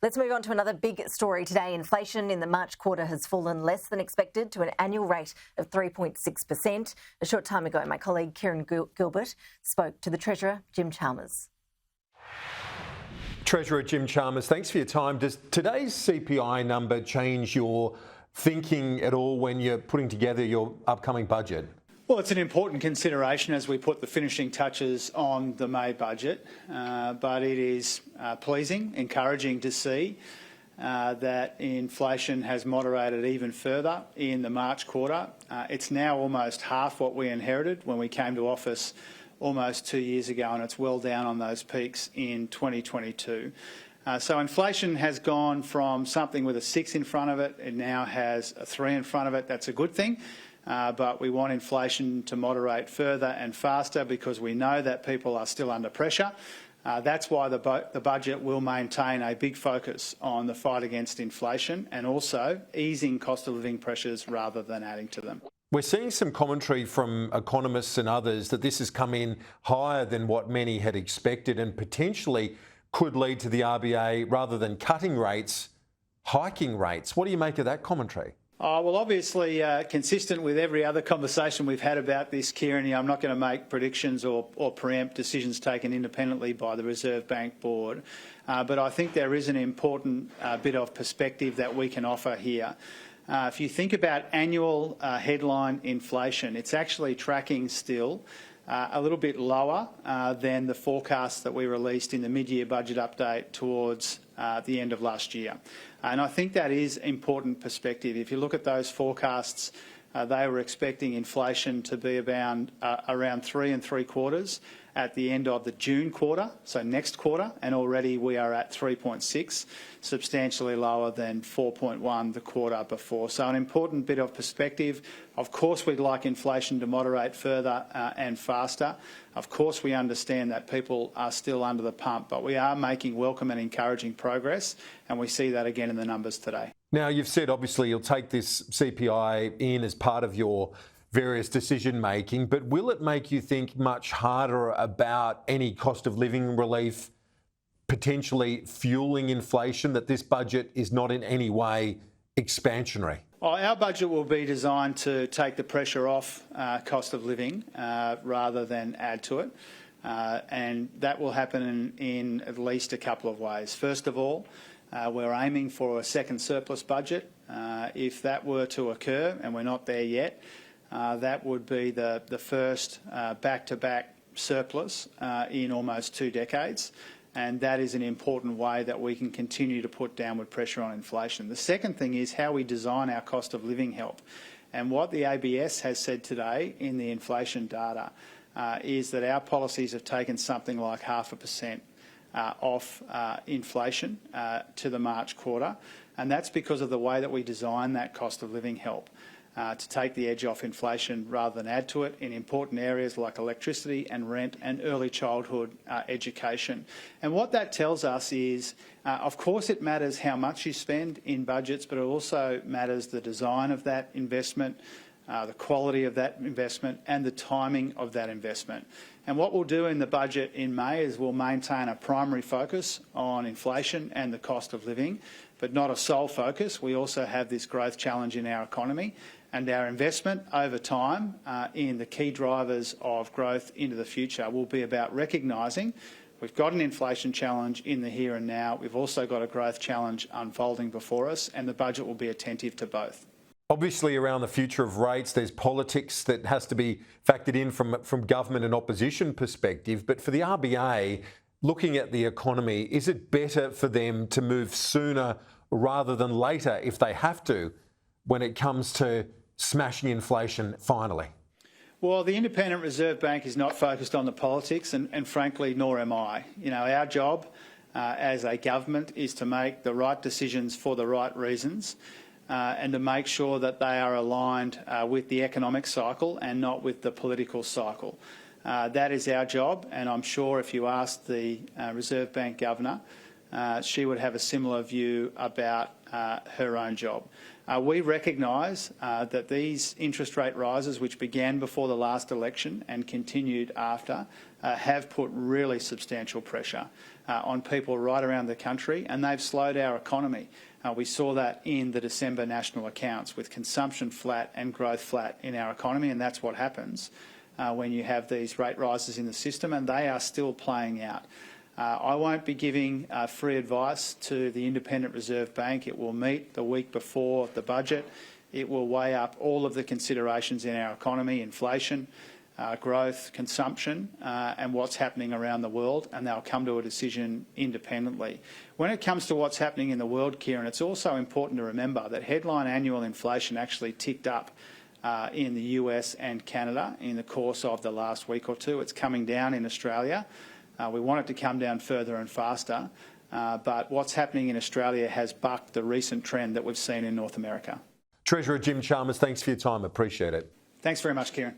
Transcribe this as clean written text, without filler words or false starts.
Let's move on to another big story today. Inflation in the March quarter has fallen less than expected to an annual rate of 3.6%. A short time ago, my colleague Kieran Gilbert spoke to the Treasurer, Jim Chalmers. Treasurer Jim Chalmers, thanks for your time. Does today's CPI number change your thinking at all when you're putting together your upcoming budget? Well, it's an important consideration as we put the finishing touches on the May budget, but it is pleasing, encouraging to see that inflation has moderated even further in the March quarter. It's now almost half what we inherited when we came to office almost 2 years ago, and it's well down on those peaks in 2022. So inflation has gone from something with a 6 in front of it. It now has a 3 in front of it. That's a good thing. But we want inflation to moderate further and faster because we know that people are still under pressure. That's why the budget will maintain a big focus on the fight against inflation and also easing cost of living pressures rather than adding to them. We're seeing some commentary from economists and others that this has come in higher than what many had expected and potentially could lead to the RBA, rather than cutting rates, hiking rates. What do you make of that commentary? Well, obviously, consistent with every other conversation we've had about this, Kieran, I'm not going to make predictions or preempt decisions taken independently by the Reserve Bank Board. But I think there is an important bit of perspective that we can offer here. If you think about annual headline inflation, it's actually tracking still a little bit lower than the forecast that we released in the mid-year budget update towards the end of last year. And I think that is important perspective. If you look at those forecasts, they were expecting inflation to be around 3 3/4 at the end of the June quarter, so next quarter, and already we are at 3.6, substantially lower than 4.1 the quarter before. So an important bit of perspective. Of course, we'd like inflation to moderate further and faster. Of course, we understand that people are still under the pump, but we are making welcome and encouraging progress, and we see that again in the numbers today. Now, you've said obviously you'll take this CPI in as part of your various decision making, but will it make you think much harder about any cost of living relief potentially fueling inflation, that this budget is not in any way expansionary? Well, our budget will be designed to take the pressure off cost of living rather than add to it. And that will happen in at least a couple of ways. First of all, we're aiming for a second surplus budget. If that were to occur, and we're not there yet, that would be the first back-to-back surplus in almost 2 decades. And that is an important way that we can continue to put downward pressure on inflation. The second thing is how we design our cost of living help. And what the ABS has said today in the inflation data is that our policies have taken something like 0.5% off inflation to the March quarter. And that's because of the way that we design that cost of living help to take the edge off inflation rather than add to it in important areas like electricity and rent and early childhood education. And what that tells us is, of course, it matters how much you spend in budgets, but it also matters the design of that investment, the quality of that investment and the timing of that investment. And what we'll do in the budget in May is we'll maintain a primary focus on inflation and the cost of living, but not a sole focus. We also have this growth challenge in our economy, and our investment over time in the key drivers of growth into the future will be about recognising we've got an inflation challenge in the here and now. We've also got a growth challenge unfolding before us, and the budget will be attentive to both. Obviously, around the future of rates, there's politics that has to be factored in from government and opposition perspective. But for the RBA, looking at the economy, is it better for them to move sooner rather than later if they have to when it comes to smashing inflation finally? Well, the Independent Reserve Bank is not focused on the politics, and frankly, nor am I. You know, our job as a government is to make the right decisions for the right reasons and to make sure that they are aligned with the economic cycle and not with the political cycle. That is our job, and I'm sure if you asked the Reserve Bank Governor, she would have a similar view about her own job. We recognise that these interest rate rises, which began before the last election and continued after, have put really substantial pressure on people right around the country, and they've slowed our economy. We saw that in the December national accounts, with consumption flat and growth flat in our economy, and that's what happens when you have these rate rises in the system, and they are still playing out. I won't be giving free advice to the Independent Reserve Bank. It will meet the week before the budget. It will weigh up all of the considerations in our economy: inflation, growth, consumption, and what's happening around the world, and they'll come to a decision independently. When it comes to what's happening in the world, Kieran, it's also important to remember that headline annual inflation actually ticked up in the US and Canada in the course of the last week or two. It's coming down in Australia. We want it to come down further and faster, but what's happening in Australia has bucked the recent trend that we've seen in North America. Treasurer Jim Chalmers, thanks for your time. Appreciate it. Thanks very much, Kieran.